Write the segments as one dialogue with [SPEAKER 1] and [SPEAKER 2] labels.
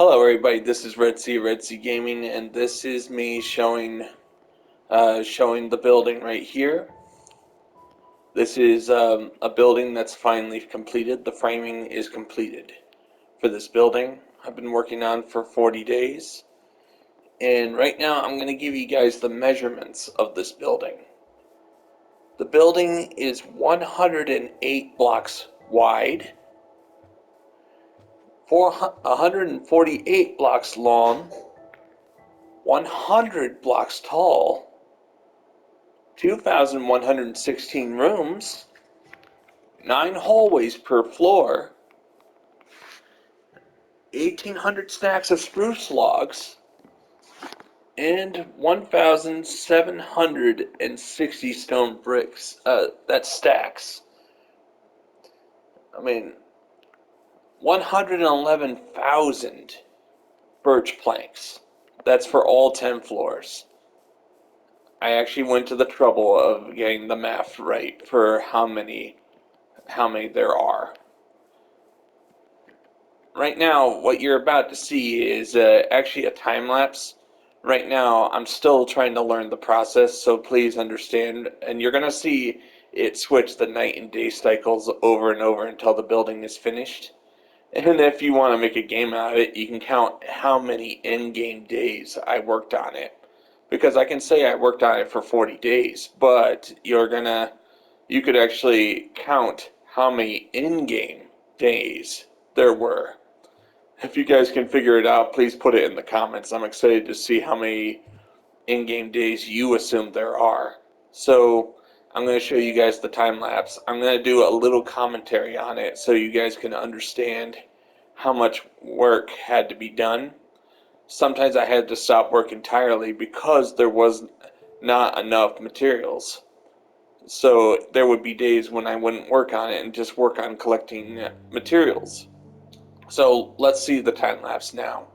[SPEAKER 1] Hello everybody, this is Red Sea Gaming, and this is me showing the building right here. This is a building that's finally completed. The framing is completed for this building. I've been working on for 40 days. And right now I'm going to give you guys the measurements of this building. The building is 108 blocks wide, 148 blocks long, 100 blocks tall, 2,116 rooms, 9 hallways per floor, 1,800 stacks of spruce logs, and 1,760 stone bricks. That's stacks. I mean, 111,000 birch planks. That's for all 10 floors. I actually went to the trouble of getting the math right for how many there are. Right now, what you're about to see is actually a time lapse. Right now, I'm still trying to learn the process, so please understand. And you're going to see it switch the night and day cycles over and over until the building is finished. And if you want to make a game out of it, you can count how many in-game days I worked on it. Because I can say I worked on it for 40 days, but you could actually count how many in-game days there were. If you guys can figure it out, please put it in the comments. I'm excited to see how many in-game days you assume there are. So I'm going to show you guys the time lapse. I'm going to do a little commentary on it so you guys can understand how much work had to be done. Sometimes I had to stop work entirely because there was not enough materials. So there would be days when I wouldn't work on it and just work on collecting materials. So let's see the time lapse now.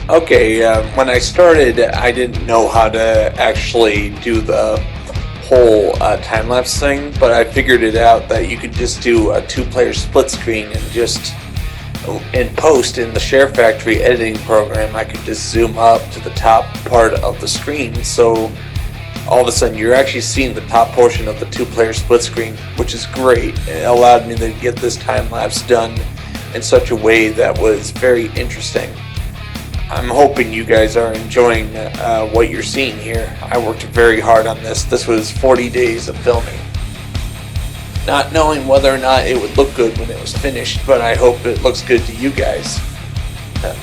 [SPEAKER 1] Okay, when I started, I didn't know how to actually do the whole time-lapse thing, but I figured it out that you could just do a 2-player split screen and just in post in the Share Factory editing program, I could just zoom up to the top part of the screen, so all of a sudden you're actually seeing the top portion of the 2-player split screen, which is great. It allowed me to get this time-lapse done in such a way that was very interesting. I'm hoping you guys are enjoying what you're seeing here. I worked very hard on this. This was 40 days of filming. Not knowing whether or not it would look good when it was finished, but I hope it looks good to you guys.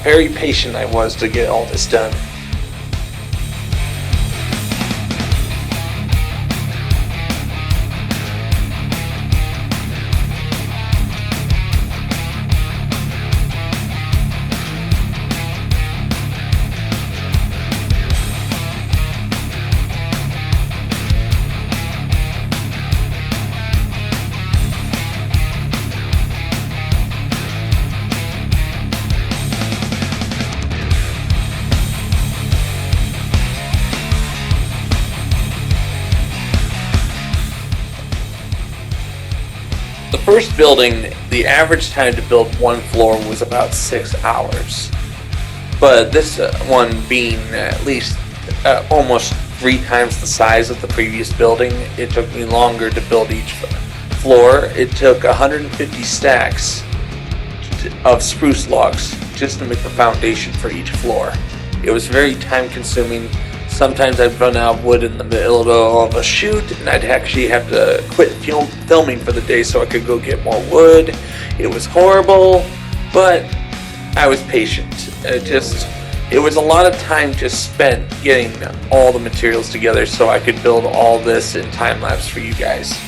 [SPEAKER 1] Very patient I was to get all this done. The first building, the average time to build one floor was about 6 hours. But this one being at least almost 3 times the size of the previous building, it took me longer to build each floor. It took 150 stacks of spruce logs just to make the foundation for each floor. It was very time consuming. Sometimes I'd run out of wood in the middle of a shoot, and I'd actually have to quit filming for the day so I could go get more wood. It was horrible, but I was patient. It was a lot of time just spent getting all the materials together so I could build all this in time lapse for you guys.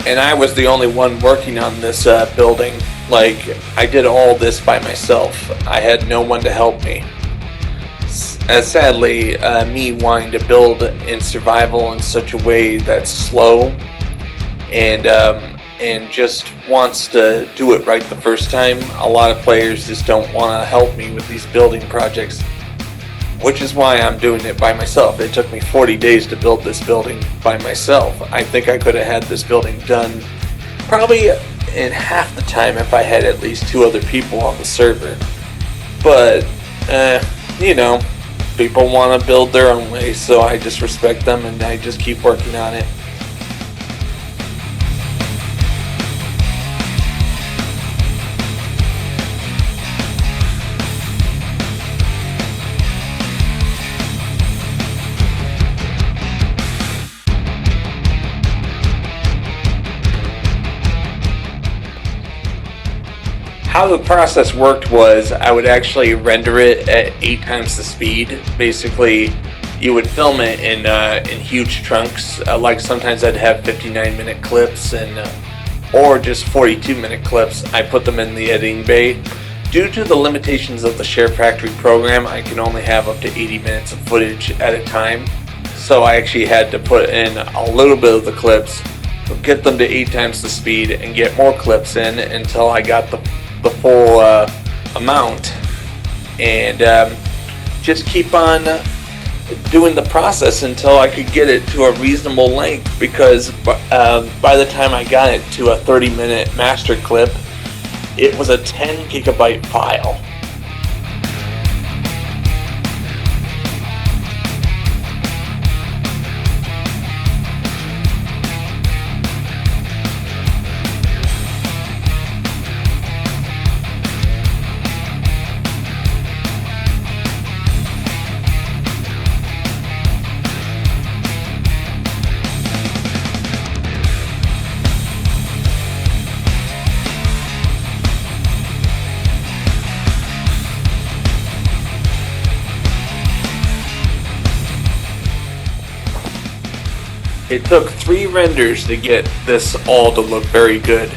[SPEAKER 1] And I was the only one working on this building. Like, I did all this by myself. I had no one to help me. Sadly, me wanting to build in survival in such a way that's slow and just wants to do it right the first time. A lot of players just don't want to help me with these building projects, which is why I'm doing it by myself. It took me 40 days to build this building by myself. I think I could have had this building done probably in half the time if I had at least 2 other people on the server. But, you know, people want to build their own way, so I just respect them and I just keep working on it. How the process worked was I would actually render it at 8 times the speed. Basically, you would film it in huge chunks. Like sometimes I'd have 59-minute clips or just 42-minute clips. I put them in the editing bay. Due to the limitations of the Share Factory program, I can only have up to 80 minutes of footage at a time. So I actually had to put in a little bit of the clips, get them to 8 times the speed, and get more clips in until I got the full amount, and just keep on doing the process until I could get it to a reasonable length, because by the time I got it to a 30-minute master clip, it was a 10 gigabyte file. It took 3 renders to get this all to look very good.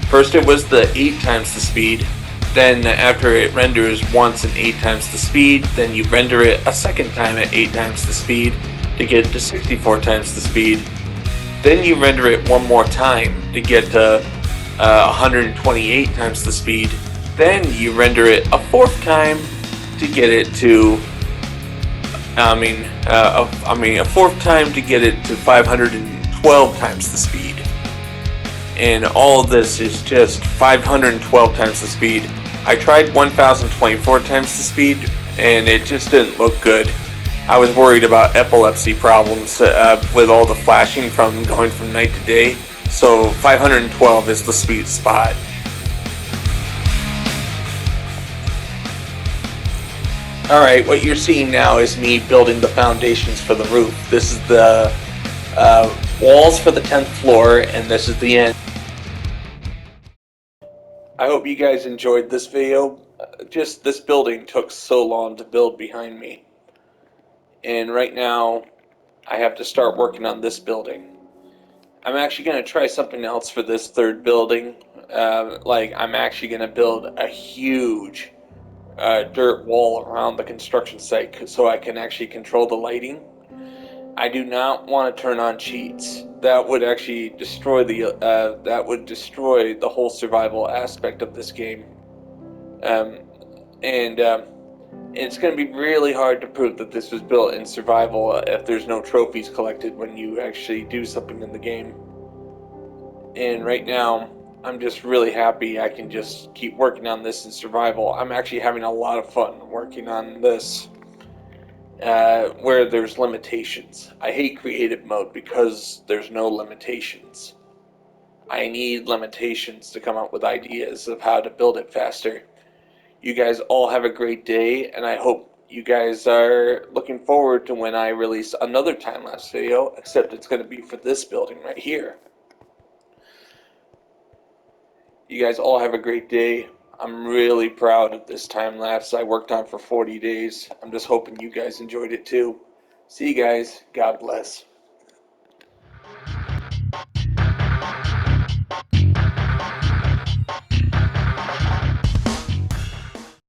[SPEAKER 1] First it was the 8 times the speed, then after it renders once at 8 times the speed, then you render it a second time at 8 times the speed to get to 64 times the speed. Then you render it one more time to get to 128 times the speed. Then you render it a 4th time to get it to a 4th time to get it to 512 times the speed. And all of this is just 512 times the speed. I tried 1024 times the speed, and it just didn't look good. I was worried about epilepsy problems with all the flashing from going from night to day. So 512 is the sweet spot. Alright, what you're seeing now is me building the foundations for the roof. This is the walls for the 10th floor, and this is the end. I hope you guys enjoyed this video. Just this building took so long to build behind me. And right now, I have to start working on this building. I'm actually going to try something else for this 3rd building. I'm actually going to build a huge dirt wall around the construction site so I can actually control the lighting. I do not want to turn on cheats. That would actually destroy the whole survival aspect of this game. And it's going to be really hard to prove that this was built in survival if there's no trophies collected when you actually do something in the game. And right now, I'm just really happy I can just keep working on this in survival. I'm actually having a lot of fun working on this where there's limitations. I hate creative mode because there's no limitations. I need limitations to come up with ideas of how to build it faster. You guys all have a great day, and I hope you guys are looking forward to when I release another time-lapse video, except it's going to be for this building right here. You guys all have a great day. I'm really proud of this time-lapse I worked on for 40 days. I'm just hoping you guys enjoyed it too. See you guys. God bless.